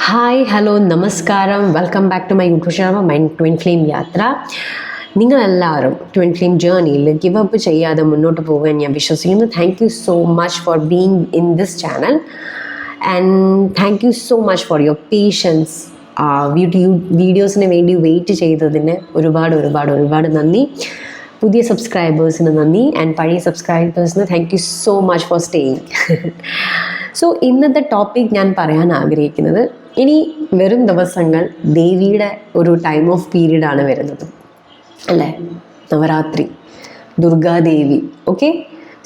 Hi hello നമസ്കാരം, welcome back to my YouTube channel my twin flame യാത്ര. നിങ്ങളെല്ലാവരും twin flame ജേർണിയിൽ give up ചെയ്യാതെ മുന്നോട്ട് പോകാൻ ഞാൻ വിശ്വസിക്കുന്നു. Thank you so much for being in this channel and thank you so much for your patience. വീഡിയോസിന് വേണ്ടി വെയിറ്റ് ചെയ്തതിന് ഒരുപാട് നന്ദി. പുതിയ സബ്സ്ക്രൈബേഴ്സിന് നന്ദി ആൻഡ് പഴയ സബ്സ്ക്രൈബേഴ്സിന് thank you so much for staying. So ഇന്നത്തെ ടോപ്പിക് ഞാൻ പറയാൻ ആഗ്രഹിക്കുന്നത്, ഇനി വരും ദിവസങ്ങൾ ദേവിയുടെ ഒരു ടൈം ഓഫ് പീരീഡാണ് വരുന്നത് അല്ലേ, നവരാത്രി, ദുർഗാദേവി. ഓക്കെ,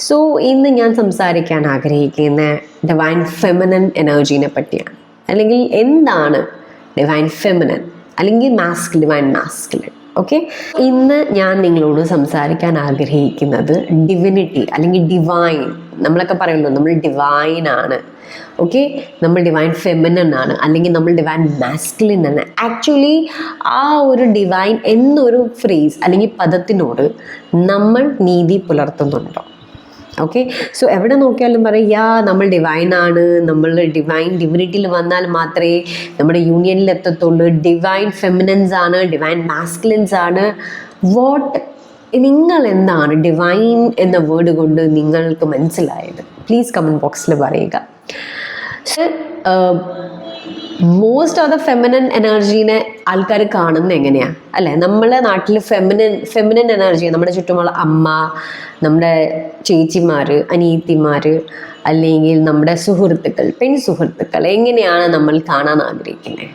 സോ ഇന്ന് ഞാൻ സംസാരിക്കാൻ ആഗ്രഹിക്കുന്ന ഡിവൈൻ ഫെമിനൻ എനർജീനെ പറ്റിയാണ്. അല്ലെങ്കിൽ എന്താണ് ഡിവൈൻ ഫെമിനൻ അല്ലെങ്കിൽ ഡിവൈൻ മാസ്കുലിൻ. ഓക്കെ, ഇന്ന് ഞാൻ നിങ്ങളോട് സംസാരിക്കാൻ ആഗ്രഹിക്കുന്നത് ഡിവിനിറ്റി അല്ലെങ്കിൽ ഡിവൈൻ. നമ്മളൊക്കെ പറയുമല്ലോ നമ്മൾ ഡിവൈൻ ആണ്, ഓക്കെ, നമ്മൾ ഡിവൈൻ ഫെമിനൻ ആണ് അല്ലെങ്കിൽ നമ്മൾ ഡിവൈൻ മാസ്കുലിൻ ആണ്. ആക്ച്വലി ആ ഒരു ഡിവൈൻ എന്നൊരു ഫ്രേസ് അല്ലെങ്കിൽ പദത്തിനോട് നമ്മൾ നീതി പുലർത്തുന്നുണ്ടോ? ഓക്കെ, സോ എവിടെ നോക്കിയാലും പറയാ നമ്മൾ ഡിവൈൻ ആണ്, നമ്മൾ ഡിവിനിറ്റിയിൽ വന്നാൽ മാത്രമേ നമ്മുടെ യൂണിയനിൽ എത്തത്തുള്ളൂ, ഡിവൈൻ ഫെമിനൻസ് ആണ്, ഡിവൈൻ മാസ്കുലിൻസ് ആണ്. നിങ്ങൾ എന്താണ് ഡിവൈൻ എന്ന വേർഡ് കൊണ്ട് നിങ്ങൾക്ക് മനസ്സിലായത്? പ്ലീസ് കമൻറ്റ് ബോക്സിൽ പറയുക. മോസ്റ്റ് ഓഫ് ദ ഫെമിനൻ എനർജീനെ ആൾക്കാർ കാണുന്നത് എങ്ങനെയാണ് അല്ലേ? നമ്മളെ നാട്ടിൽ ഫെമിനൻ എനർജി നമ്മുടെ ചുറ്റുമുള്ള അമ്മ, നമ്മുടെ ചേച്ചിമാർ, അനിയത്തിമാർ, അല്ലെങ്കിൽ നമ്മുടെ സുഹൃത്തുക്കൾ, പെൺസുഹൃത്തുക്കൾ, എങ്ങനെയാണ് നമ്മൾ കാണാൻ ആഗ്രഹിക്കുന്നത്?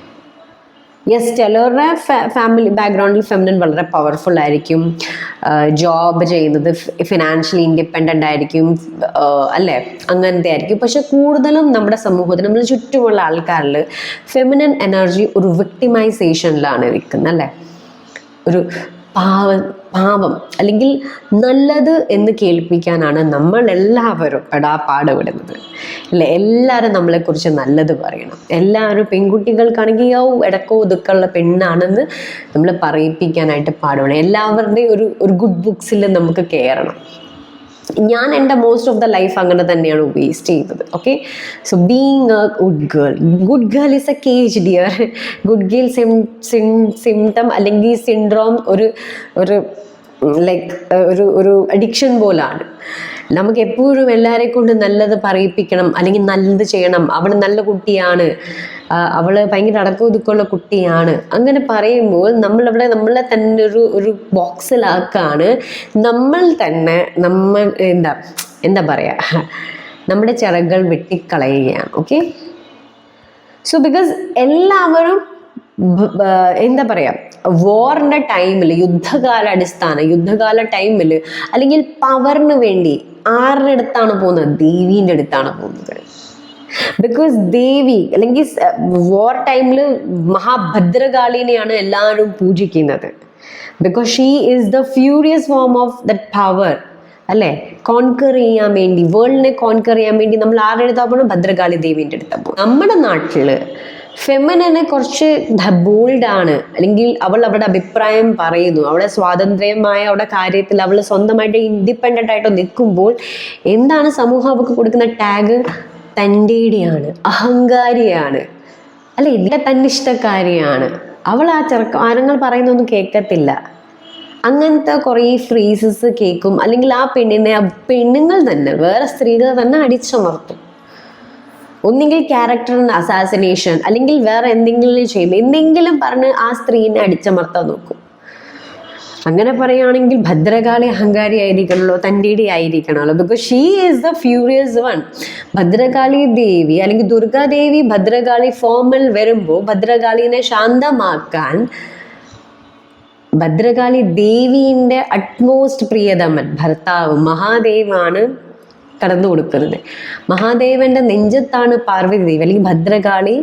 യെസ്, ചിലവരുടെ ഫാമിലി ബാക്ക്ഗ്രൗണ്ടിൽ ഫെമിനൻ വളരെ പവർഫുൾ ആയിരിക്കും, ജോബ് ചെയ്യുന്നത് ഫിനാൻഷ്യലി ഇൻഡിപെൻഡൻ്റ് ആയിരിക്കും അല്ലേ, അങ്ങനത്തെ ആയിരിക്കും. പക്ഷെ കൂടുതലും നമ്മുടെ സമൂഹത്തിൽ നമ്മുടെ ചുറ്റുമുള്ള ആൾക്കാരിൽ ഫെമിനൻ എനർജി ഒരു വിക്ടിമൈസേഷനിലാണ് ഇരിക്കുന്നത് അല്ലേ, ഒരു പാവം അല്ലെങ്കിൽ നല്ലത് എന്ന് കേൾപ്പിക്കാനാണ് നമ്മളെല്ലാവരും പാടുപെടുന്നത് അല്ലേ. എല്ലാവരും നമ്മളെക്കുറിച്ച് നല്ലത് പറയണം, എല്ലാവരും പെൺകുട്ടികൾക്കാണെങ്കിൽ ഇടക്കോ ഒതുക്കമുള്ള പെണ്ണാണെന്ന് നമ്മൾ പറയിപ്പിക്കാനായിട്ട് പാടുപെടണം, എല്ലാവരുടെയും ഒരു ഗുഡ് ബുക്സിൽ നമുക്ക് കയറണം. ഞാൻ എൻ്റെ മോസ്റ്റ് ഓഫ് ദ ലൈഫ് അങ്ങനെ തന്നെയാണ് വേസ്റ്റ് ചെയ്തത്. Okay, so being A good girl is A cage dear. Good girl symptom അല്ലെങ്കിൽ സിൻഡ്രോം ഒരു ലൈക്ക് ഒരു അഡിക്ഷൻ പോലാണ്. നമുക്ക് എപ്പോഴും എല്ലാവരെ കൊണ്ട് നല്ലത് പറയിപ്പിക്കണം അല്ലെങ്കിൽ നല്ലത് ചെയ്യണം, അവൾ നല്ല കുട്ടിയാണ്, അവൾ ഭയങ്കര അടക്കം ഒതുക്കമുള്ള കുട്ടിയാണ്, അങ്ങനെ പറയുമ്പോൾ നമ്മളവിടെ നമ്മളെ തന്നെ ഒരു ബോക്സിലാക്കാണ്. നമ്മൾ എന്താ പറയുക, നമ്മുടെ ചിറകൾ വെട്ടിക്കളയുകയാണ്. ഓക്കെ, സോ ബിക്കോസ് എല്ലാവരും എന്താ പറയുക, വാറിൻ്റെ ടൈമിൽ യുദ്ധകാല ടൈമിൽ അല്ലെങ്കിൽ പവറിന് വേണ്ടി ആരുടെ അടുത്താണ് പോകുന്നത്? ദേവീൻ്റെ അടുത്താണ് പോകുന്നത്. ബിക്കോസ് ദേവി അല്ലെങ്കിൽ വാർ ടൈമിൽ മഹാഭദ്രകാളിനെയാണ് എല്ലാവരും പൂജിക്കുന്നത്. Because she is the furious form of that power അല്ലേ, കോൺകർ ചെയ്യാൻ വേണ്ടി, വേൾഡിനെ കോൺകർ ചെയ്യാൻ വേണ്ടി നമ്മൾ ആരുടെ അടുത്താ പോകണം? ഭദ്രകാളി ദേവീൻ്റെ അടുത്താണ് പോകും. നമ്മുടെ നാട്ടിൽ ഫെമിനനെ കുറച്ച് ബോൾഡാണ്, അല്ലെങ്കിൽ അവൾ അവളുടെ അഭിപ്രായം പറയുന്നു, അവളുടെ സ്വാതന്ത്ര്യമായ അവളുടെ കാര്യത്തിൽ അവൾ സ്വന്തമായിട്ട് ഇൻഡിപെൻഡൻ്റ് ആയിട്ട് നിൽക്കുമ്പോൾ എന്താണ് സമൂഹം അവൾക്ക് കൊടുക്കുന്ന ടാഗ്? തൻ്റെടിയാണ്, അഹങ്കാരിയാണ് അല്ലെ, ഇല്ല തന്നിഷ്ടക്കാരിയാണ്, അവൾ ആ ആരങ്ങൾ പറയുന്നൊന്നും കേൾക്കത്തില്ല. അങ്ങനത്തെ കുറേ ഫ്രേസസ് കേൾക്കും. അല്ലെങ്കിൽ ആ പെണ്ണുങ്ങൾ തന്നെ, വേറെ സ്ത്രീകൾ തന്നെ അടിച്ചമർത്തും. ഒന്നെങ്കിൽ ക്യാരക്ടറിന് അസാസിനേഷൻ അല്ലെങ്കിൽ വേറെ എന്തെങ്കിലും ചെയ്യുമ്പോൾ എന്തെങ്കിലും പറഞ്ഞ് ആ സ്ത്രീനെ അടിച്ചമർത്താൻ നോക്കും. അങ്ങനെ പറയുകയാണെങ്കിൽ ഭദ്രകാളി അഹങ്കാരി ആയിരിക്കണമല്ലോ, തൻ്റെടി ആയിരിക്കണമല്ലോ, because she is the furious one. Bhadrakali Devi അല്ലെങ്കിൽ ദുർഗാദേവി ഭദ്രകാളി ഫോമിൽ വരുമ്പോൾ ഭദ്രകാളിനെ ശാന്തമാക്കാൻ ഭദ്രകാളി ദേവീൻ്റെ അറ്റ്മോസ്റ്റ് പ്രിയതമൻ ഭർത്താവ് മഹാദേവാണ് കടന്നു കൊടുക്കുന്നത്. മഹാദേവന്റെ നെഞ്ചത്താണ് പാർവതി ദേവി അല്ലെങ്കിൽ ഭദ്രകാളി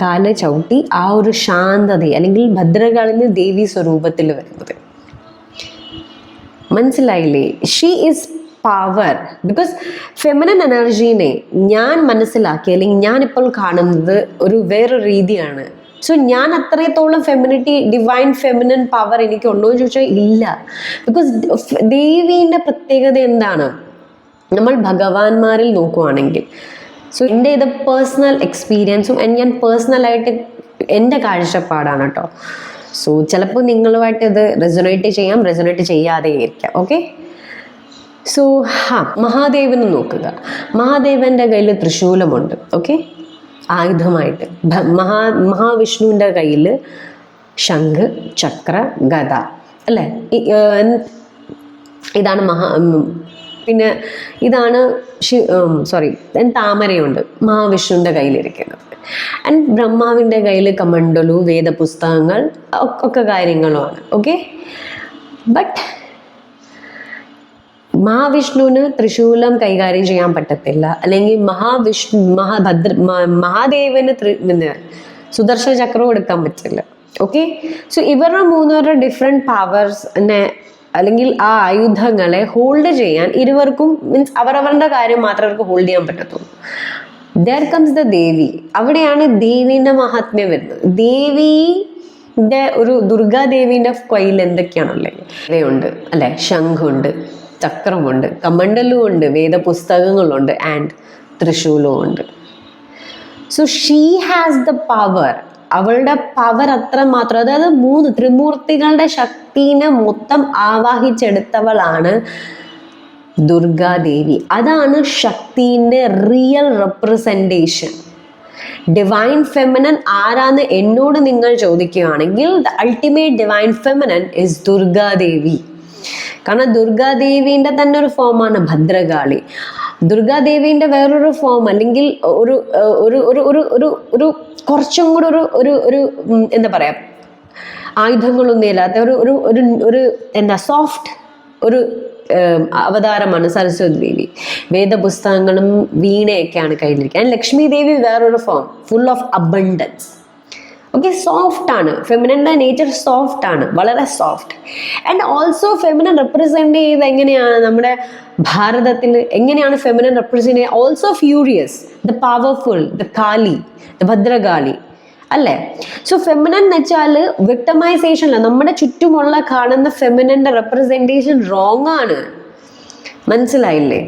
കാല് ചവിട്ടി ആ ഒരു ശാന്തത അല്ലെങ്കിൽ ഭദ്രകാളിന് ദേവി സ്വരൂപത്തിൽ വരുന്നത്. മനസ്സിലായില്ലേ? She is power. Because feminine എനർജീനെ ഞാൻ മനസ്സിലാക്കി അല്ലെങ്കിൽ ഞാനിപ്പോൾ കാണുന്നത് ഒരു വേറൊരു രീതിയാണ്. സോ ഞാൻ അത്രത്തോളം ഡിവൈൻ ഫെമിനൻ പവർ എനിക്കുണ്ടോ എന്ന് ചോദിച്ചാൽ ഇല്ല. ബിക്കോസ് ദേവീൻ്റെ പ്രത്യേകത എന്താണ്? നമ്മൾ ഭഗവാന്മാരിൽ നോക്കുവാണെങ്കിൽ സോ എൻ്റെ ഇത് പേഴ്സണൽ എക്സ്പീരിയൻസും ഞാൻ പേഴ്സണലായിട്ട് എൻ്റെ കാഴ്ചപ്പാടാണ് കേട്ടോ. സോ ചിലപ്പോൾ നിങ്ങളുമായിട്ട് ഇത് റെസൊനേറ്റ് ചെയ്യാം, റെസൊനേറ്റ് ചെയ്യാതെ ഇരിക്കാം. ഓക്കെ. സോ മഹാദേവന് നോക്കുക. മഹാദേവൻ്റെ കയ്യിൽ തൃശൂലമുണ്ട്. ഓക്കെ, ആയുധമായിട്ട്. മഹാവിഷ്ണുവിൻ്റെ കയ്യിൽ ശംഖ്, ചക്ര, ഗദ, അല്ലേ? ഇതാണ് പിന്നെ ഇതാണ് താമരയുണ്ട് മഹാവിഷ്ണുവിൻ്റെ കയ്യിലിരിക്കുന്നത്. ആൻഡ് ബ്രഹ്മാവിൻ്റെ കയ്യിൽ കമണ്ഡലു, വേദപുസ്തകങ്ങൾ ഒക്കെ കാര്യങ്ങളുമാണ്. ഓക്കെ. ബട്ട് മഹാവിഷ്ണുവിന് തൃശൂലം കൈകാര്യം ചെയ്യാൻ പറ്റത്തില്ല, അല്ലെങ്കിൽ മഹാദേവന് സുദർശന ചക്രവും എടുക്കാൻ പറ്റില്ല. ഓക്കെ. സോ ഇവരുടെ മൂന്നുപേരുടെ ഡിഫറെൻറ്റ് പവേഴ്സിനെ അല്ലെങ്കിൽ ആ ആയുധങ്ങളെ ഹോൾഡ് ചെയ്യാൻ ഇരുവർക്കും മീൻസ് അവരവരുടെ കാര്യം മാത്രമേ അവർക്ക് ഹോൾഡ് ചെയ്യാൻ പറ്റത്തുള്ളൂ. ദർ കംസ് ദ ദേവി. അവിടെയാണ് ദേവീൻ്റെ മഹാത്മ്യം വരുന്നത്. ദേവിയുടെ ദുർഗാദേവീൻ്റെ കയ്യിൽ എന്തൊക്കെയാണുള്ളത് ഉണ്ട്, അല്ലെ? ശംഖുണ്ട്, ചക്രമുണ്ട്, കമണ്ഡലും ഉണ്ട്, വേദപുസ്തകങ്ങളുണ്ട്, ആൻഡ് ത്രിശൂലവും ഉണ്ട്. So she has the power. അവളുടെ പവർ അത്ര മാത്രം, അതായത് മൂന്ന് ത്രിമൂർത്തികളുടെ ശക്തിനെ മൊത്തം ആവാഹിച്ചെടുത്തവളാണ് ദുർഗാദേവി. അതാണ് ശക്തിൻ്റെ റിയൽ റെപ്രസെൻറ്റേഷൻ. ഡിവൈൻ ഫെമിനൻ ആരാന്ന് എന്നോട് നിങ്ങൾ ചോദിക്കുകയാണെങ്കിൽ the ultimate divine feminine is Durgadevi. കാരണം ദുർഗാദേവീൻ്റെ തന്നെ ഒരു ഫോമാണ് ഭദ്രകാളി. ദുർഗാദേവീൻ്റെ വേറൊരു ഫോം, അല്ലെങ്കിൽ ഒരു ഒരു ഒരു ഒരു ഒരു ഒരു കുറച്ചും കൂടെ ഒരു എന്താ പറയുക, ആയുധങ്ങളൊന്നും ഇല്ലാത്ത ഒരു സോഫ്റ്റ് ഒരു അവതാരമാണ് സരസ്വതി ദേവി. വേദപുസ്തകങ്ങളും വീണയൊക്കെയാണ് കയ്യിലിരിക്കുക. ലക്ഷ്മി ദേവി വേറൊരു form, full of abundance. Okay, soft ആണ്. ഫെമിനൻ്റെ നേച്ചർ സോഫ്റ്റ് ആണ്, വളരെ soft. And also feminine represent ചെയ്ത് എങ്ങനെയാണ് നമ്മുടെ ഭാരതത്തിൽ എങ്ങനെയാണ് ഫെമിനൻ റെപ്രസെൻ്റ് ചെയ്യുക? Also furious, the powerful, the Kali, the Bhadrakali, അല്ലേ? സോ ഫെമിനൻ എന്ന് വെച്ചാൽ വിക്ടമൈസേഷനല്ല. നമ്മുടെ ചുറ്റുമുള്ള കാണുന്ന ഫെമിനൻ്റെ റെപ്രസെൻറ്റേഷൻ റോങ് ആണ്. മനസ്സിലായില്ലേ?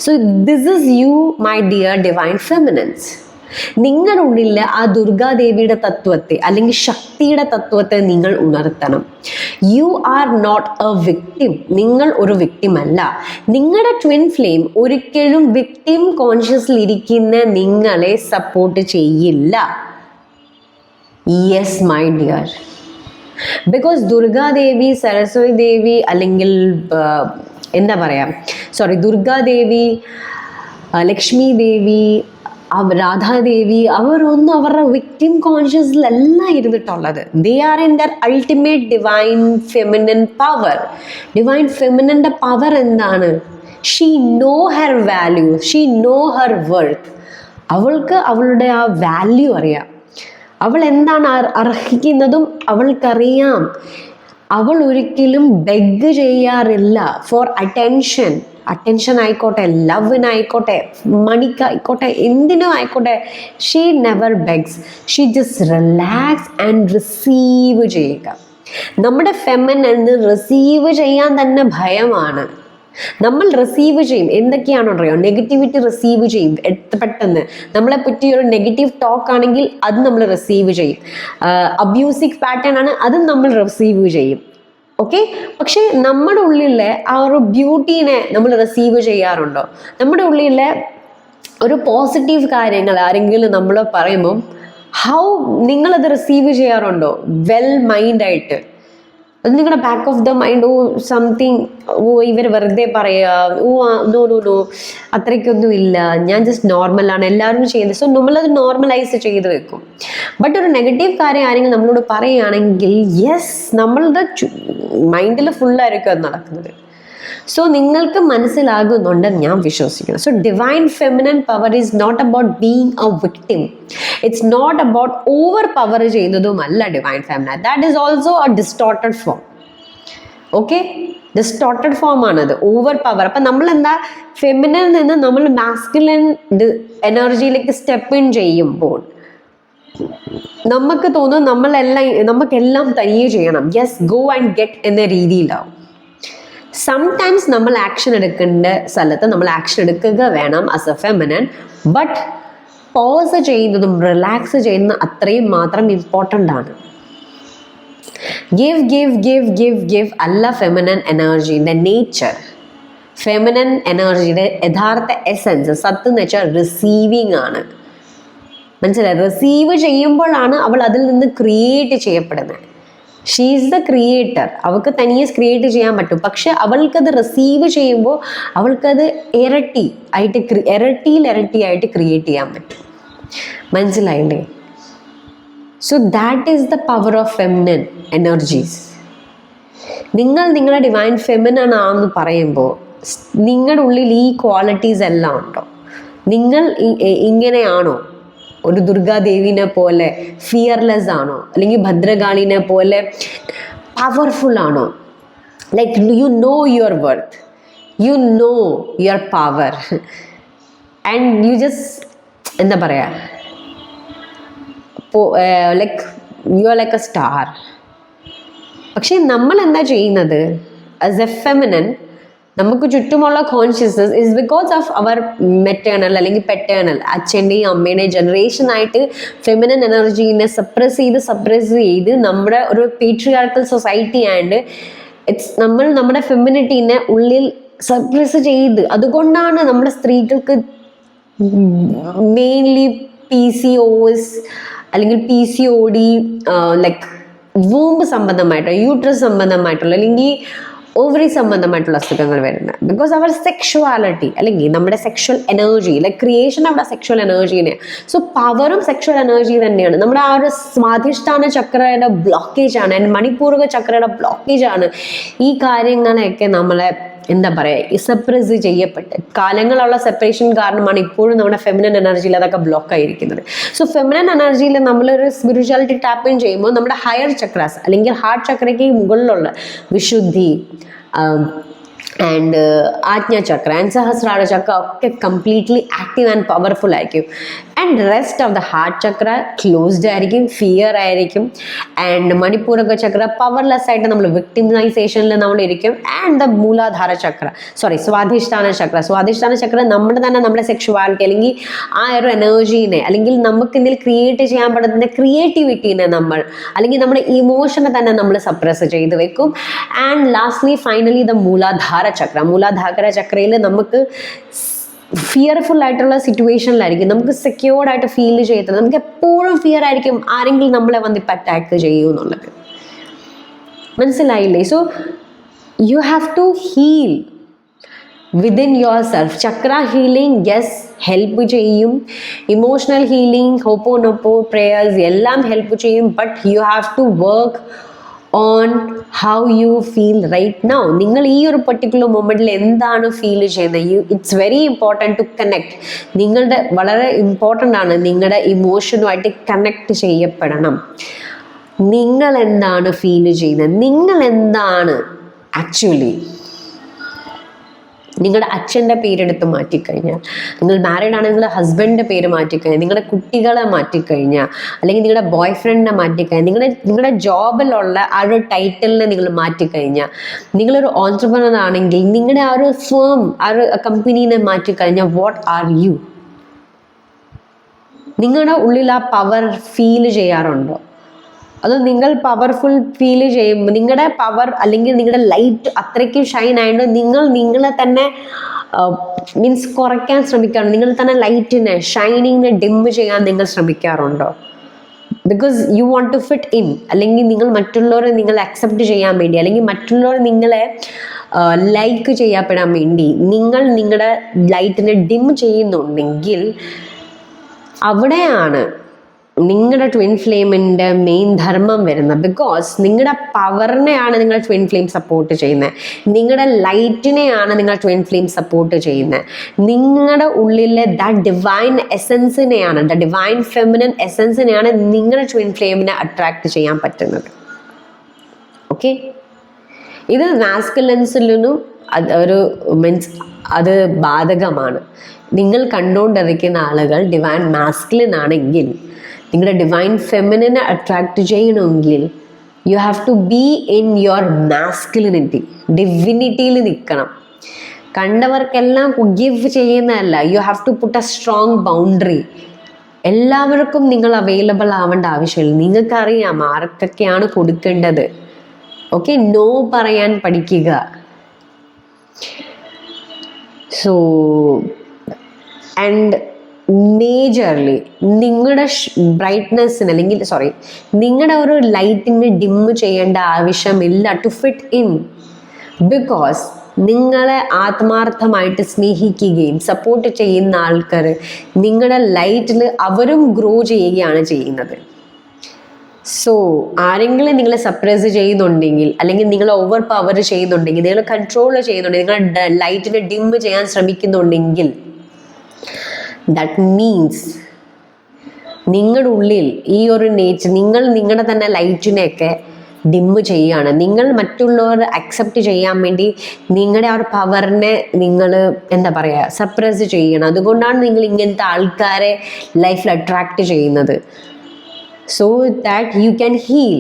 So this is you my dear divine feminines. നിങ്ങളുടെ ഉള്ളിൽ ആ ദുർഗാദേവിയുടെ തത്വത്തെ അല്ലെങ്കിൽ ശക്തിയുടെ തത്വത്തെ നിങ്ങൾ ഉണർത്തണം. You are not a victim. നിങ്ങൾ ഒരു വിക്ടിം അല്ല. നിങ്ങളുടെ ട്വിൻ ഫ്ലെയിം ഒരിക്കലും വിക്ടിം കോൺഷ്യസിൽ ഇരിക്കുന്ന നിങ്ങളെ സപ്പോർട്ട് ചെയ്യില്ല. Yes my dear. Because Durgadevi, Saraswati Devi, അല്ലെങ്കിൽ എന്താ പറയുക, ദുർഗാദേവി, ലക്ഷ്മി ദേവി, രാധാദേവി, അവരൊന്നും അവരുടെ വിക്ടിം കോൺഷ്യസിലല്ല ഇരുന്നിട്ടുള്ളത്. They are in their ultimate divine feminine power. Divine ഫെമിനൻ്റെ power എന്താണ്? She no her value, she no her worth. അവൾക്ക് അവളുടെ ആ വാല്യൂ അറിയാം. അവൾ എന്താണ് അർഹിക്കുന്നതും അവൾക്കറിയാം. അവൾ ഒരിക്കലും ബെഗ് ചെയ്യാറില്ല ഫോർ അറ്റൻഷൻ ആയിക്കോട്ടെ, ലവിനായിക്കോട്ടെ, മണിക്കായിക്കോട്ടെ, എന്തിനും ആയിക്കോട്ടെ. She never begs. She just relax and receive ചെയ്യുക. നമ്മുടെ ഫെമിനന് റിസീവ് ചെയ്യാൻ തന്നെ ഭയമാണ്. നമ്മൾ റിസീവ് ചെയ്യും. എന്തൊക്കെയാണോ അറിയാം, നെഗറ്റിവിറ്റി റിസീവ് ചെയ്യും പെട്ടെന്ന്. നമ്മളെ പറ്റി ഒരു നെഗറ്റീവ് ടോക്ക് ആണെങ്കിൽ അത് നമ്മൾ റിസീവ് ചെയ്യും. അബ്യൂസിവ് പാറ്റേൺ ആണ്, അതും നമ്മൾ റിസീവ് ചെയ്യും. ഓക്കെ. പക്ഷെ നമ്മുടെ ഉള്ളിലെ ആ ഒരു ബ്യൂട്ടീനെ നമ്മൾ റിസീവ് ചെയ്യാറുണ്ടോ? നമ്മുടെ ഉള്ളിലെ ഒരു പോസിറ്റീവ് കാര്യങ്ങൾ ആരെങ്കിലും നമ്മൾ പറയുമ്പം നിങ്ങളത് റിസീവ് ചെയ്യാറുണ്ടോ? വെൽ മൈൻഡായിട്ട്. അത് നിങ്ങളുടെ back of the mind, something, ഇവർ വെറുതെ പറയുക, നോ അത്രയ്ക്കൊന്നും ഇല്ല, ഞാൻ ജസ്റ്റ് നോർമലാണ്, എല്ലാവരും ചെയ്യുന്നത്. സോ നമ്മളത് നോർമലൈസ് ചെയ്ത് വെക്കും. ബട്ട് ഒരു നെഗറ്റീവ് കാര്യം ആരെങ്കിലും നമ്മളോട് പറയുകയാണെങ്കിൽ യെസ്, നമ്മളുടെ മൈൻഡിൽ ഫുള്ളായിരിക്കും അത് നടക്കുന്നത്. സോ നിങ്ങൾക്ക് മനസ്സിലാകുന്നുണ്ടെന്ന് ഞാൻ വിശ്വസിക്കുന്നു. So divine feminine power is not about being a victim. It's not about over power ചെയ്യുന്നതുമല്ല divine feminine. That is also a distorted form. Okay, distorted form ആണത്, ഓവർ പവർ. അപ്പം നമ്മൾ എന്താ, ഫെമിനിൽ നിന്ന് നമ്മൾ മാസ്കുലിൻ എനർജിയിലേക്ക് സ്റ്റെപ്പ് ഇൻ ചെയ്യുമ്പോൾ നമുക്ക് തോന്നും നമുക്കെല്ലാം തനിയെ ചെയ്യണം. യെസ്, ഗോ ആൻഡ് ഗെറ്റ് എന്ന രീതിയിലാവും. സംടൈംസ് നമ്മൾ ആക്ഷൻ എടുക്കേണ്ട സ്ഥലത്ത് നമ്മൾ ആക്ഷൻ എടുക്കുക വേണം as a feminine. But pause ചെയ്യുന്നതും റിലാക്സ് ചെയ്യുന്നതും അത്രയും മാത്രം ഇമ്പോർട്ടൻ്റ് ആണ്. ഗിവ് അല്ല ഫെമിനൻ എനർജീൻ്റെ നേച്ചർ. ഫെമിനൻ എനർജിയുടെ യഥാർത്ഥ എസെൻസ് സത്ത് എന്ന് വെച്ചാൽ റിസീവിങ് ആണ്. മനസ്സിലായി? റിസീവ് ചെയ്യുമ്പോഴാണ് അവൾ അതിൽ നിന്ന് ക്രിയേറ്റ് ചെയ്യപ്പെടുന്നത്. She is the creator. അവൾക്ക് തനിയെ ക്രിയേറ്റ് ചെയ്യാൻ പറ്റും. പക്ഷെ അവൾക്കത് റിസീവ് ചെയ്യുമ്പോൾ അവൾക്കത് ഇരട്ടിയായിട്ട് ക്രിയേറ്റ് ചെയ്യാൻ പറ്റും. മനസ്സിലായില്ലേ? So that is the power of feminine energies. നിങ്ങളുടെ ഡിവൈൻ ഫെമിനൻ ആണെന്ന് പറയുമ്പോൾ നിങ്ങളുടെ ഉള്ളിൽ ഈ ക്വാളിറ്റീസ് എല്ലാം ഉണ്ടോ? നിങ്ങൾ ഇങ്ങനെയാണോ? ഒരു ദുർഗാദേവിനെ പോലെ ഫിയർലെസ് ആണോ? അല്ലെങ്കിൽ ഭദ്രകാളിനെ പോലെ പവർഫുൾ ആണോ? Like you know your worth, you know your power and you just എന്താ പറയുക, like you are like a star. പക്ഷെ നമ്മൾ എന്താ ചെയ്യുന്നത് ആസ് എ ഫെമിനൻ? നമുക്ക് ചുറ്റുമുള്ള consciousness is because of our maternal അല്ലെങ്കിൽ പെറ്റേണൽ അച്ഛൻ്റെയും അമ്മയുടെയും ജനറേഷനായിട്ട് ഫെമിനൻ എനർജീനെ സപ്രസ് ചെയ്ത് നമ്മുടെ ഒരു പേട്രിയാർക്കൽ സൊസൈറ്റി ആൻഡ് നമ്മുടെ ഫെമിനിറ്റീനെ ഉള്ളിൽ സപ്രസ് ചെയ്ത്, അതുകൊണ്ടാണ് നമ്മുടെ സ്ത്രീകൾക്ക് മെയിൻലി PCOS അല്ലെങ്കിൽ PCOD ലൈക്ക് വൂമ്പ് സംബന്ധമായിട്ടുള്ള, യൂട്രസ് സംബന്ധമായിട്ടുള്ള അല്ലെങ്കിൽ ഓവറി സംബന്ധമായിട്ടുള്ള അസുഖങ്ങൾ വരുന്നത്. ബിക്കോസ് അവർ സെക്ഷുവാലിറ്റി അല്ലെങ്കിൽ നമ്മുടെ സെക്ഷൽ എനർജി, ലൈക്ക് ക്രിയേഷൻ അവിടെ സെക്ഷൽ എനർജീനെ. സോ പവറും സെക്ഷൽ എനർജി തന്നെയാണ്. നമ്മുടെ ആ ഒരു സ്വാധിഷ്ഠാന ചക്രയുടെ ബ്ലോക്കേജ് ആണ്, മണിപൂരക ചക്രയുടെ ബ്ലോക്കേജ് ആണ് ഈ കാര്യങ്ങളെയൊക്കെ നമ്മളെ എന്താ പറയുക സപ്രസ് ചെയ്യപ്പെട്ട് കാലങ്ങളുള്ള സെപ്പറേഷൻ കാരണമാണ് ഇപ്പോഴും നമ്മുടെ ഫെമിനൻ എനർജിയിൽ അതൊക്കെ ബ്ലോക്ക് ആയിരിക്കുന്നത്. സോ ഫെമിനൻ എനർജിയിൽ നമ്മളൊരു സ്പിരിച്വാലിറ്റി ടാപ്പ് ഇൻ ചെയ്യുമ്പോൾ നമ്മുടെ ഹയർ ചക്രാസ് അല്ലെങ്കിൽ ഹാർട്ട് ചക്രയ്ക്ക് മുകളിലുള്ള വിശുദ്ധി ആൻഡ് ആജ്ഞാചക്ര ആൻഡ് സഹസ്രാര ചക്ര ഒക്കെ കംപ്ലീറ്റ്ലി ആക്റ്റീവ് ആൻഡ് പവർഫുൾ ആയിരിക്കും. And rest of the heart Chakra closed ആയിരിക്കും, ഫിയർ ആയിരിക്കും. ആൻഡ് മണിപൂരക ചക്ര പവർലെസ് ആയിട്ട് നമ്മൾ വിക്ടിമൈസേഷനിൽ നമ്മൾ ഇരിക്കും. ആൻഡ് ദ മൂലാധാര ചക്ര സ്വാധിഷ്ഠാന ചക്ര നമ്മുടെ സെക്ഷുവാലിറ്റി അല്ലെങ്കിൽ ആ ഒരു എനർജീനെ അല്ലെങ്കിൽ നമുക്ക് എന്തെങ്കിലും ക്രിയേറ്റ് ചെയ്യാൻ പറ്റുന്ന ക്രിയേറ്റിവിറ്റീനെ നമ്മൾ അല്ലെങ്കിൽ നമ്മുടെ ഇമോഷനെ തന്നെ നമ്മൾ സപ്രസ് ചെയ്ത് വെക്കും. And lastly finally the Muladhara ചക്രയിൽ നമുക്ക് ഫിയർഫുൾ ആയിട്ടുള്ള സിറ്റുവേഷനിലായിരിക്കും, നമുക്ക് സെക്യൂർഡ് ആയിട്ട് ഫീൽ ചെയ്യത്തില്ല, നമുക്ക് എപ്പോഴും ഫിയർ ആയിരിക്കും ആരെങ്കിലും നമ്മളെ വന്നിപ്പോൾ അറ്റാക്ക് ചെയ്യൂ എന്നുള്ളത്. മനസ്സിലായില്ലേ? So you have to heal within yourself. Chakra healing yes help ചെയ്യും, ഇമോഷണൽ ഹീലിംഗ് ഹോപ്പോനോപ്പോ പ്രേയേഴ്സ് എല്ലാം ഹെൽപ്പ് ചെയ്യും. But you have to work on how you feel right now. നിങ്ങൾ ഈ ഒരു പെർട്ടിക്കുലർ മൊമെന്റിൽ എന്താണ് ഫീൽ ചെയ്യുന്നത്? It's very important to connect. നിങ്ങളുടെ വളരെ ഇമ്പോർട്ടൻ്റ് ആണ് നിങ്ങളുടെ ഇമോഷനുമായിട്ട് കണക്ട് ചെയ്യപ്പെടണം. നിങ്ങൾ എന്താണ് ഫീൽ ചെയ്യുന്നത്? നിങ്ങൾ എന്താണ് ആക്ച്വലി? നിങ്ങളുടെ അച്ഛൻ്റെ പേരെടുത്ത് മാറ്റിക്കഴിഞ്ഞാൽ, നിങ്ങൾ മാരീഡ് ആണെങ്കിൽ നിങ്ങളുടെ ഹസ്ബൻഡിൻ്റെ പേര് മാറ്റിക്കഴിഞ്ഞാൽ, നിങ്ങളുടെ കുട്ടികളെ മാറ്റിക്കഴിഞ്ഞാൽ, അല്ലെങ്കിൽ നിങ്ങളുടെ ബോയ് ഫ്രണ്ടിനെ മാറ്റിക്കഴിഞ്ഞാൽ, നിങ്ങളുടെ ജോബിലുള്ള ആ ഒരു ടൈറ്റിലിനെ നിങ്ങൾ മാറ്റിക്കഴിഞ്ഞാൽ, നിങ്ങളൊരു ഓൺട്രപ്രനർ ആണെങ്കിൽ നിങ്ങളുടെ ആ ഒരു ഫേം ആ ഒരു കമ്പനീനെ മാറ്റിക്കഴിഞ്ഞാൽ വാട്ട് ആർ യു? നിങ്ങളുടെ ഉള്ളിൽ ആ പവർ ഫീൽ ചെയ്യാറുണ്ടോ? അത് നിങ്ങൾ പവർഫുൾ ഫീൽ ചെയ്യുമ്പോൾ നിങ്ങളുടെ പവർ അല്ലെങ്കിൽ നിങ്ങളുടെ ലൈറ്റ് അത്രയ്ക്ക് ഷൈൻ ആയതുകൊണ്ട് നിങ്ങളെ തന്നെ മീൻസ് കുറയ്ക്കാൻ ശ്രമിക്കാറുണ്ട്. നിങ്ങൾ തന്നെ ലൈറ്റിനെ ഷൈനിങ്ങിനെ ഡിം ചെയ്യാൻ നിങ്ങൾ ശ്രമിക്കാറുണ്ടോ? Because you want to fit in, അല്ലെങ്കിൽ നിങ്ങൾ മറ്റുള്ളവരെ നിങ്ങൾ അക്സെപ്റ്റ് ചെയ്യാൻ വേണ്ടി, അല്ലെങ്കിൽ മറ്റുള്ളവർ നിങ്ങളെ ലൈക്ക് ചെയ്യപ്പെടാൻ വേണ്ടി നിങ്ങൾ നിങ്ങളുടെ ലൈറ്റിനെ ഡിം ചെയ്യുന്നുണ്ടെങ്കിൽ അവിടെയാണ് നിങ്ങളുടെ ട്വിൻ ഫ്ലെയിമിൻ്റെ മെയിൻ ധർമ്മം വരുന്നത്. ബിക്കോസ് നിങ്ങളുടെ പവറിനെയാണ് നിങ്ങൾ ട്വിൻ ഫ്ലെയിം സപ്പോർട്ട് ചെയ്യുന്നത്, നിങ്ങളുടെ ലൈറ്റിനെയാണ് നിങ്ങൾ ട്വിൻ ഫ്ലെയിം സപ്പോർട്ട് ചെയ്യുന്നത്. നിങ്ങളുടെ ഉള്ളിലെ ഡിവൈൻ എസൻസിനെയാണ്, ഡിവൈൻ ഫെമിനൻ എസൻസിനെയാണ് നിങ്ങളുടെ ട്വിൻ ഫ്ലെയിമിനെ അട്രാക്ട് ചെയ്യാൻ പറ്റുന്നത്. ഓക്കെ, ഇത് മാസ്കുലൻസിലും ഒരു മീൻസ് അത് ബാധകമാണ്. നിങ്ങൾ കണ്ടുകൊണ്ടിരിക്കുന്ന ആളുകൾ ഡിവൈൻ മാസ്കുലിൻ ആണെങ്കിൽ നിങ്ങളുടെ ഡിവൈൻ ഫെമിനിനെ അട്രാക്റ്റ് ചെയ്യണമെങ്കിൽ you have to be in your മാസ്കുലിനിറ്റി, ഡിവിനിറ്റിയിൽ നിൽക്കണം. കണ്ടവർക്കെല്ലാം ഗിവ് ചെയ്യുന്നതല്ല, you have to put a strong boundary. എല്ലാവർക്കും നിങ്ങൾ അവൈലബിൾ ആവേണ്ട ആവശ്യമില്ല. നിങ്ങൾക്കറിയാം ആർക്കൊക്കെയാണ് കൊടുക്കേണ്ടത്. ഓക്കെ, നോ പറയാൻ പഠിക്കുക. സോ ആൻഡ് മേജർലി നിങ്ങളുടെ ബ്രൈറ്റ്നെസ്സിന് അല്ലെങ്കിൽ നിങ്ങളുടെ ഒരു ലൈറ്റിന് ഡിമ്മ് ചെയ്യേണ്ട ആവശ്യമില്ല ടു ഫിറ്റ് ഇൻ. ബിക്കോസ് നിങ്ങളെ ആത്മാർത്ഥമായിട്ട് സ്നേഹിക്കുകയും സപ്പോർട്ട് ചെയ്യുന്ന ആൾക്കാർ നിങ്ങളുടെ ലൈറ്റിൽ അവരും ഗ്രോ ചെയ്യുകയാണ് ചെയ്യുന്നത്. സോ ആരെങ്കിലും നിങ്ങളെ സപ്രസ് ചെയ്യുന്നുണ്ടെങ്കിൽ, അല്ലെങ്കിൽ നിങ്ങൾ ഓവർ പവർ ചെയ്യുന്നുണ്ടെങ്കിൽ, നിങ്ങൾ കൺട്രോൾ ചെയ്യുന്നുണ്ടെങ്കിൽ, നിങ്ങളുടെ ലൈറ്റിനെ ഡിമ്മ് ചെയ്യാൻ ശ്രമിക്കുന്നുണ്ടെങ്കിൽ, ദാറ്റ് മീൻസ് നിങ്ങളുടെ ഉള്ളിൽ ഈ ഒരു നേച്ചർ, നിങ്ങൾ നിങ്ങളുടെ തന്നെ ലൈറ്റിനെയൊക്കെ ഡിമ്മ് ചെയ്യുകയാണ്. നിങ്ങൾ മറ്റുള്ളവർ അക്സെപ്റ്റ് ചെയ്യാൻ വേണ്ടി നിങ്ങളുടെ ആ ഒരു പവറിനെ നിങ്ങൾ സപ്രസ് ചെയ്യണം. അതുകൊണ്ടാണ് നിങ്ങൾ ഇങ്ങനത്തെ ആൾക്കാരെ ലൈഫിൽ അട്രാക്റ്റ് ചെയ്യുന്നത്. So that you can heal.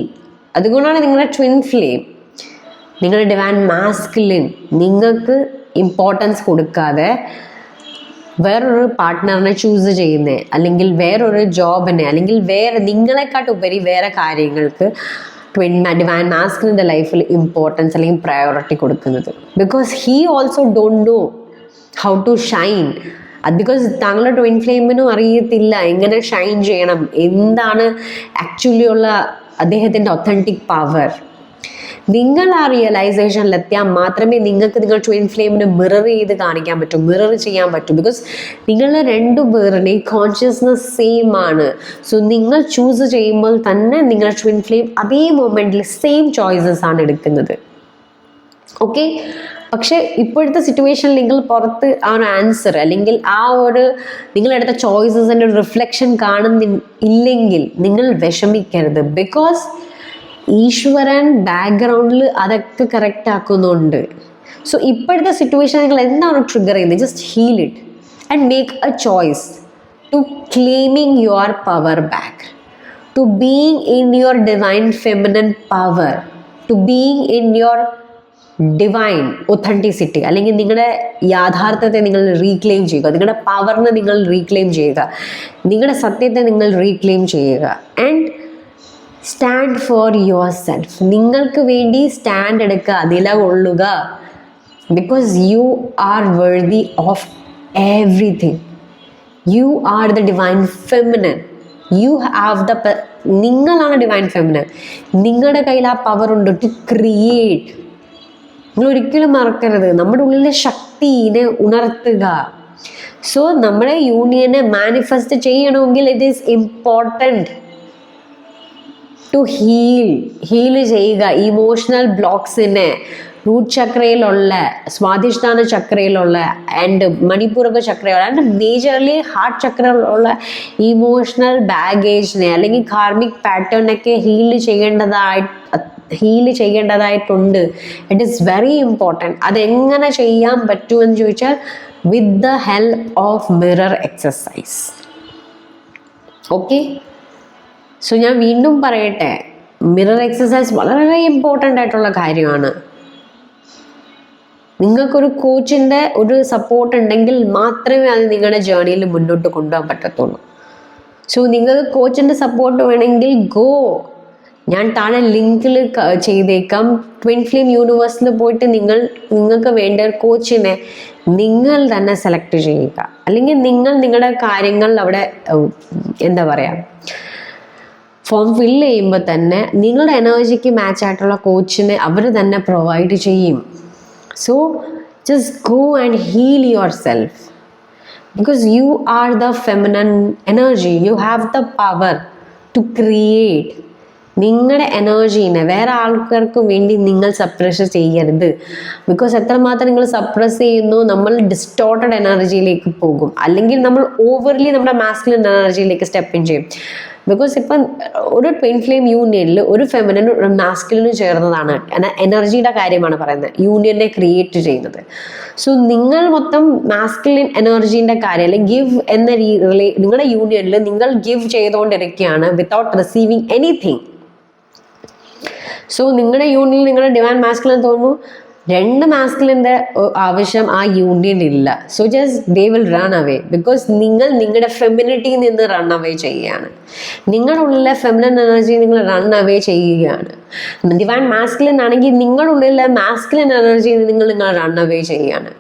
അതുകൊണ്ടാണ് നിങ്ങളുടെ ട്വിൻ ഫ്ലെയിം, നിങ്ങളുടെ ഡിവൈൻ മാസ്കുലിൻ നിങ്ങൾക്ക് ഇമ്പോർട്ടൻസ് കൊടുക്കാതെ വേറൊരു പാർട്ട്ണറിനെ ചൂസ് ചെയ്യുന്നത്, അല്ലെങ്കിൽ വേറൊരു ജോബിനെ, അല്ലെങ്കിൽ നിങ്ങളെക്കാട്ടുപരി വേറെ കാര്യങ്ങൾക്ക് ഡിവൈൻ മാസ്കുലിൻ്റെ ലൈഫിൽ ഇമ്പോർട്ടൻസ് അല്ലെങ്കിൽ പ്രയോറിറ്റി കൊടുക്കുന്നത്. Because he also don't know how to shine. അത് ബിക്കോസ് താങ്കളുടെ ട്വിൻ ഫ്ലെയിമിനും അറിയത്തില്ല എങ്ങനെ ഷൈൻ ചെയ്യണം, എന്താണ് ആക്ച്വലി ഉള്ള അദ്ദേഹത്തിൻ്റെ ഒത്തൻറ്റിക് പവർ. നിങ്ങൾ ആ റിയലൈസേഷനിലെത്തിയാൽ മാത്രമേ നിങ്ങൾക്ക് നിങ്ങൾ ട്വിൻ ഫ്ലെയിമിന് മിറർ ചെയ്ത് കാണിക്കാൻ പറ്റൂ, മിറർ ചെയ്യാൻ പറ്റൂ. ബിക്കോസ് നിങ്ങൾ രണ്ടുപേരുടെയും കോൺഷ്യസ്നസ് സെയിം ആണ്. സോ നിങ്ങൾ ചൂസ് ചെയ്യുമ്പോൾ തന്നെ നിങ്ങളുടെ ട്വിൻ ഫ്ലെയിം അതേ മൊമെൻറ്റിൽ സെയിം ചോയ്സസ് ആണ് എടുക്കുന്നത്. ഓക്കെ, പക്ഷെ ഇപ്പോഴത്തെ സിറ്റുവേഷനിൽ നിങ്ങൾ പുറത്ത് ആ ഒരു ആൻസർ അല്ലെങ്കിൽ ആ ഒരു നിങ്ങളെടുത്ത ചോയ്സസിൻ്റെ ഒരു റിഫ്ലക്ഷൻ ഇല്ലെങ്കിൽ നിങ്ങൾ വിഷമിക്കരുത്. ബിക്കോസ് ഈശ്വരൻ ബാക്ക്ഗ്രൗണ്ടിൽ അതൊക്കെ കറക്റ്റ് ആക്കുന്നുണ്ട്. സോ ഇപ്പോഴത്തെ സിറ്റുവേഷൻ നിങ്ങൾ എന്താണ് ട്രിഗർ ചെയ്യുന്നത്, just heal it and make a choice to claiming your power back, to being in your divine feminine power, to being in your divine authenticity. അല്ലെങ്കിൽ നിങ്ങളുടെ യാഥാർത്ഥ്യത്തെ നിങ്ങൾ റീക്ലെയിം ചെയ്യുക, നിങ്ങളുടെ പവറിനെ നിങ്ങൾ റീക്ലെയിം ചെയ്യുക, നിങ്ങളുടെ സത്യത്തെ നിങ്ങൾ റീക്ലെയിം ചെയ്യുക. And stand for yourself. നിങ്ങൾക്ക് വേണ്ടി സ്റ്റാൻഡ് എടുക്കുക, നിലകൊള്ളുക. Because you are worthy of everything. You are the divine feminine. You have നിങ്ങളാണ് ഡിവൈൻ ഫെമിനൻ. നിങ്ങളുടെ കയ്യിൽ ആ പവർ ഉണ്ട് ടു ക്രിയേറ്റ്. നിങ്ങൾ ഒരിക്കലും മറക്കരുത്, നമ്മുടെ ഉള്ളിലെ ശക്തിനെ ഉണർത്തുക. സോ നമ്മുടെ യൂണിയനെ മാനിഫെസ്റ്റ് ചെയ്യണമെങ്കിൽ it is important to heal ചെയ്യുക ഇമോഷണൽ ബ്ലോക്സിനെ. റൂട്ട് ചക്രയിലുള്ള, സ്വാധിഷ്ഠാന ചക്രയിലുള്ള ആൻഡ് മണിപ്പൂരക ചക്രയുള്ള ആൻഡ് മേജർലി ഹാർട്ട് ചക്രയിലുള്ള ഇമോഷണൽ ബാഗേജിനെ അല്ലെങ്കിൽ കാർമിക് പാറ്റേണൊക്കെ ഹീൽ ചെയ്യേണ്ടതായിട്ടുണ്ട്. It is very important. അതെങ്ങനെ ചെയ്യാൻ പറ്റുമെന്ന് ചോദിച്ചാൽ with the help of mirror exercise. Okay, so ഞാൻ വീണ്ടും പറയട്ടെ, മിറർ എക്സസൈസ് വളരെ ഇമ്പോർട്ടൻ്റ് ആയിട്ടുള്ള കാര്യമാണ്. നിങ്ങൾക്കൊരു കോച്ചിൻ്റെ ഒരു സപ്പോർട്ട് ഉണ്ടെങ്കിൽ മാത്രമേ അത് നിങ്ങളുടെ ജേർണിയിൽ മുന്നോട്ട് കൊണ്ടുപോകാൻ പറ്റത്തുള്ളൂ. സോ നിങ്ങൾക്ക് കോച്ചിൻ്റെ സപ്പോർട്ട് വേണമെങ്കിൽ ഞാൻ താഴെ ലിങ്കിൽ ചെയ്തേക്കാം. ട്വിൻ ഫ്ലെയിം യൂണിവേഴ്സിൽ പോയിട്ട് നിങ്ങൾക്ക് വേണ്ട ഒരു കോച്ചിനെ നിങ്ങൾ തന്നെ സെലക്ട് ചെയ്യുക. അല്ലെങ്കിൽ നിങ്ങളുടെ കാര്യങ്ങൾ അവിടെ ഫോം ഫില്ല് ചെയ്യുമ്പോൾ തന്നെ നിങ്ങളുടെ എനർജിക്ക് മാച്ച് ആയിട്ടുള്ള കോച്ചിനെ അവർ തന്നെ പ്രൊവൈഡ് ചെയ്യും. So just go and heal yourself. Because you are the feminine energy. You have the power to create. നിങ്ങളുടെ എനർജീനെ വേറെ ആൾക്കാർക്ക് വേണ്ടി നിങ്ങൾ സപ്രസ് ചെയ്യരുത്. ബിക്കോസ് എത്രമാത്രം നിങ്ങൾ സപ്രസ് ചെയ്യുന്നു, നമ്മൾ ഡിസ്റ്റോർട്ടഡ് എനർജിയിലേക്ക് പോകും, അല്ലെങ്കിൽ നമ്മൾ ഓവർലി നമ്മുടെ മാസ്കുലിൻ എനർജിയിലേക്ക് സ്റ്റെപ്പ് ഇൻ ചെയ്യും. ബിക്കോസ് ഇപ്പം ഒരു ട്വിൻ ഫ്ലെയിം യൂണിയനിൽ ഒരു ഫെമിനും ഒരു മാസ്കുലിനും ചേർന്നതാണ് എനർജിയുടെ കാര്യമാണ് പറയുന്നത്, യൂണിയനെ ക്രിയേറ്റ് ചെയ്യുന്നത്. സോ നിങ്ങൾ മൊത്തം മാസ്കുലിൻ എനർജീൻ്റെ കാര്യം അല്ലെങ്കിൽ ഗിവ് എന്ന നിങ്ങളുടെ യൂണിയനിൽ നിങ്ങൾ ഗിവ് ചെയ്തുകൊണ്ടിരിക്കുകയാണ് വിത്തൗട്ട് റിസീവിങ് എനിത്തിങ്. സോ നിങ്ങളുടെ യൂണിയനിൽ നിങ്ങളുടെ ഡിവൈൻ മാസ്കുലിൻ തോന്നുന്നു, 2 മാസ്കുലിൻ്റെ ആവശ്യം ആ യൂണിയൻ ഇല്ല. So just they will run away, because നിങ്ങൾ നിങ്ങളുടെ ഫെമിനിറ്റിയിൽ നിന്ന് റൺ അവേ ചെയ്യുകയാണ്. നിങ്ങളുള്ളിലെ ഫെമിനൻ എനർജി നിങ്ങൾ റൺ അവേ ചെയ്യുകയാണ്. ഡിവൈൻ മാസ്കുലിൻ ആണെങ്കിൽ നിങ്ങളുള്ളിലെ മാസ്കുലിൻ എനർജി നിങ്ങൾ റൺ അവേ ചെയ്യുകയാണ്.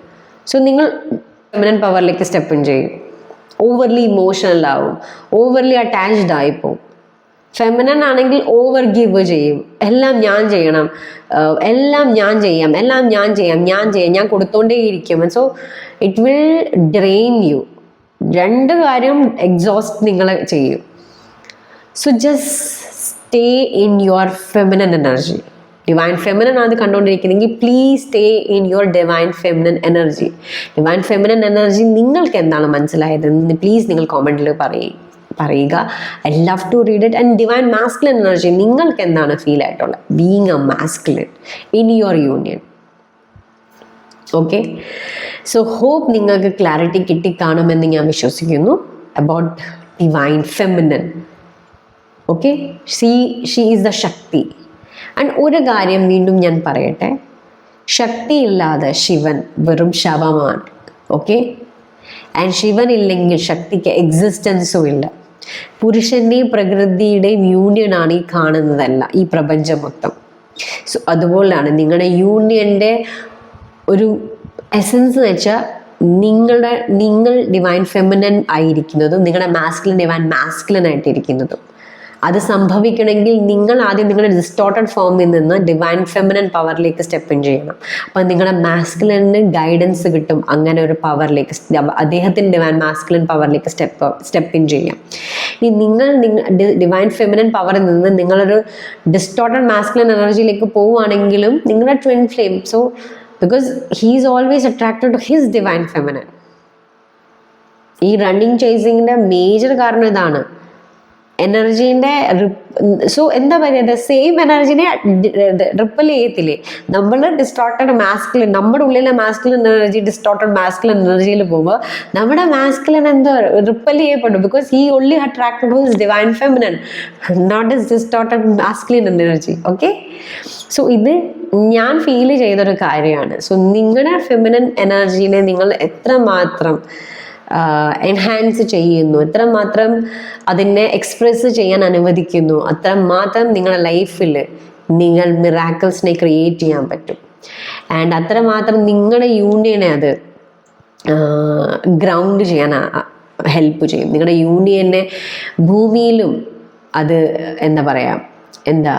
സോ നിങ്ങൾ ഫെമിനൻ പവറിലേക്ക് സ്റ്റെപ്പ് ഇൻ ചെയ്യും. ഓവർലി ഇമോഷണൽ ആവും, ഓവർലി അറ്റാച്ച്ഡ് ആയിപ്പോവും. ഫെമിനൻ ആണെങ്കിൽ ഓവർ ഗിവ് ചെയ്യും. എല്ലാം ഞാൻ ചെയ്യണം, എല്ലാം ഞാൻ ചെയ്യാം, ഞാൻ കൊടുത്തോണ്ടേയിരിക്കും. So it will drain you. 2 കാര്യം എക്സോസ്റ്റ് നിങ്ങളെ ചെയ്യും. So just stay in your feminine energy. Divine feminine ആണ് കണ്ടുകൊണ്ടിരിക്കുന്നെങ്കിൽ please stay in your divine feminine energy. Divine feminine energy നിങ്ങൾക്ക് എന്താണ് മനസ്സിലായത് എന്ന് പ്ലീസ് നിങ്ങൾ കോമെൻറ്റിൽ പറയുക. I love to read it. And divine masculine energy നിങ്ങൾക്ക് എന്താണ് ഫീൽ ആയിട്ടുള്ളത്, being a masculine in your union. Okay, so hope നിങ്ങൾക്ക് ക്ലാരിറ്റി കിട്ടിക്കാണുമെന്ന് ഞാൻ വിശ്വസിക്കുന്നു about divine feminine. Okay, she is the Shakti. And ഒരു കാര്യം വീണ്ടും ഞാൻ പറയട്ടെ, ശക്തിയില്ലാതെ ശിവൻ വെറും ശവമാണ്. ഓക്കെ, ആൻഡ് ശിവൻ ഇല്ലെങ്കിൽ ശക്തിക്ക് എക്സിസ്റ്റൻസും ഇല്ല. പുരുഷൻ്റെയും പ്രകൃതിയുടെയും യൂണിയനാണ് ഈ കാണുന്നതല്ല, ഈ പ്രപഞ്ചം മൊത്തം. സോ അതുപോലെയാണ് നിങ്ങളുടെ യൂണിയൻ്റെ ഒരു എസൻസ് എന്ന് വെച്ചാൽ നിങ്ങൾ ഡിവൈൻ ഫെമിനൻ ആയിരിക്കുന്നതും നിങ്ങളുടെ മാസ്കുലിൻ ഡിവൈൻ മാസ്കുലിൻ ആയിട്ടിരിക്കുന്നതും. അത് സംഭവിക്കണമെങ്കിൽ നിങ്ങൾ ആദ്യം നിങ്ങളുടെ ഡിസ്റ്റോർട്ടഡ് ഫോമിൽ നിന്ന് ഡിവൈൻ ഫെമിനൻ പവറിലേക്ക് സ്റ്റെപ്പ് ഇൻ ചെയ്യണം. അപ്പം നിങ്ങളുടെ മാസ്കുലിന് ഗൈഡൻസ് കിട്ടും. അങ്ങനെ ഒരു പവറിലേക്ക് അദ്ദേഹത്തിൻ്റെ ഡിവൈൻ മാസ്കുലിൻ പവറിലേക്ക് സ്റ്റെപ്പ് ഇൻ ചെയ്യാം. ഇനി നിങ്ങൾ ഡിവൈൻ ഫെമിനൻ പവറിൽ നിന്ന് നിങ്ങളൊരു ഡിസ്റ്റോർട്ടഡ് മാസ്കുലിൻ എനർജിയിലേക്ക് പോവുകയാണെങ്കിലും നിങ്ങളുടെ twin flame, so because he is always attracted to his divine feminine. ഈ റണ്ണിങ് ചേസിങ്ങിൻ്റെ മേജർ കാരണം ഇതാണ്. എനർജീൻ്റെ സോ എന്താ പറയുക, സെയിം എനർജിനെ റിപ്പൽ ചെയ്യത്തില്ലേ. നമ്മൾ ഡിസ്റ്റോർട്ടഡ് മാസ്കുലിൻ, നമ്മുടെ ഉള്ളിലെ മാസ്കുലിൻ എനർജി ഡിസ്റ്റോർട്ടഡ് മാസ്കുലിൻ എനർജിയിൽ പോകുമ്പോൾ നമ്മുടെ മാസ്കുലിൻ എന്താ റിപ്പൽ ചെയ്യപ്പെടും. Because he only attracted to his divine feminine, not his distorted masculine energy. Okay, so ഇത് ഞാൻ ഫീൽ ചെയ്തൊരു കാര്യമാണ്. സോ നിങ്ങളുടെ ഫെമിനൻ എനർജീനെ നിങ്ങൾ എത്രമാത്രം എൻഹാൻസ് ചെയ്യുന്നു, എത്രമാത്രം അതിനെ എക്സ്പ്രസ് ചെയ്യാൻ അനുവദിക്കുന്നു, അത്രമാത്രം നിങ്ങളുടെ ലൈഫിൽ നിങ്ങൾ മിറാക്കിൾസിനെ ക്രിയേറ്റ് ചെയ്യാൻ പറ്റും. ആൻഡ് അത്രമാത്രം നിങ്ങളുടെ യൂണിയനെ അത് ഗ്രൗണ്ട് ചെയ്യാൻ ഹെൽപ്പ് ചെയ്യും. നിങ്ങളുടെ യൂണിയനെ ഭൂമിയിലും അത് എന്താ പറയുക,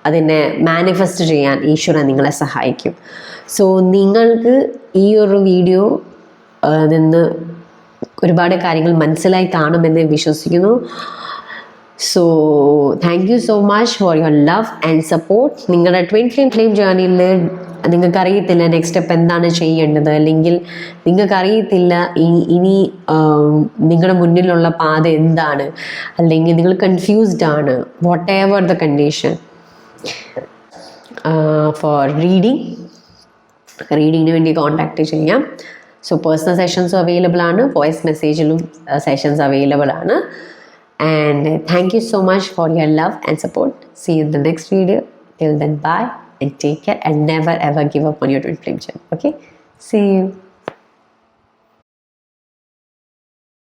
അതിനെ മാനിഫെസ്റ്റ് ചെയ്യാൻ ഈശ്വരൻ നിങ്ങളെ സഹായിക്കും. സോ നിങ്ങൾക്ക് ഈ ഒരു വീഡിയോ നിന്ന് ഒരുപാട് കാര്യങ്ങൾ മനസ്സിലായി കാണുമെന്ന് വിശ്വസിക്കുന്നു. So thank you so much for your love and support. നിങ്ങളുടെ ട്വിൻ ഫ്ലെയിം ജേർണിയിൽ നിങ്ങൾക്കറിയത്തില്ല നെക്സ്റ്റ് സ്റ്റെപ്പ് എന്താണ് ചെയ്യേണ്ടത്, അല്ലെങ്കിൽ നിങ്ങൾക്കറിയത്തില്ല ഇനി നിങ്ങളുടെ മുന്നിലുള്ള പാത എന്താണ്, അല്ലെങ്കിൽ നിങ്ങൾ കൺഫ്യൂസ്ഡ് ആണ്, whatever the condition, for റീഡിങ്ങിന് വേണ്ടി കോൺടാക്റ്റ് ചെയ്യാം. സോ പേഴ്സണൽ സെഷൻസും അവൈലബിൾ ആണ്, വോയിസ് മെസ്സേജിലും സെഷൻസ് അവൈലബിൾ ആണ്. And thank you so much for your love and support. See you in the next video. Till then, bye and take care and never ever give up on your twin flame journey. Okay? See you.